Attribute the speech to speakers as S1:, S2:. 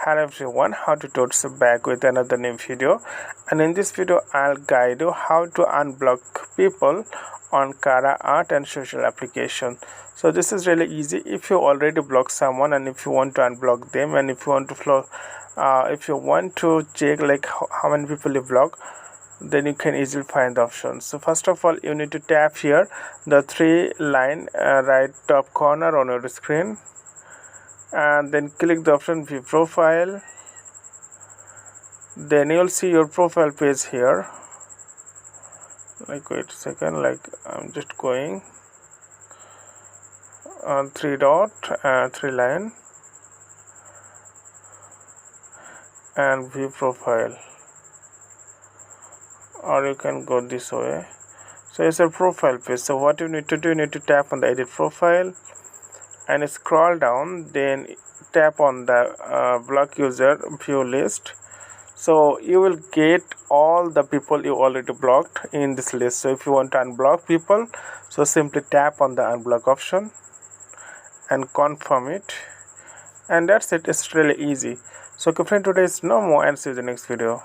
S1: Hello everyone, how to totes back with another new video, and in this video I'll guide you how to unblock people on Cara art and social application. So this is really easy. If you already block someone and if you want to unblock them, and if you want to check like how many people you block, then you can easily find the options. So first of all, you need to tap here the three line right top corner on your screen, and then click the option view profile. Then you'll see your profile page here. Like, wait a second, like I'm just going on three dot three line and view profile, or you can go this way. So it's a profile page. So what you need to do, you need to tap on the edit profile and scroll down, then tap on the block user view list. So you will get all the people you already blocked in this list. So if you want to unblock people, so simply tap on the unblock option and confirm it, and that's it. It's really easy. So friend, today is no more, and see you in the next video.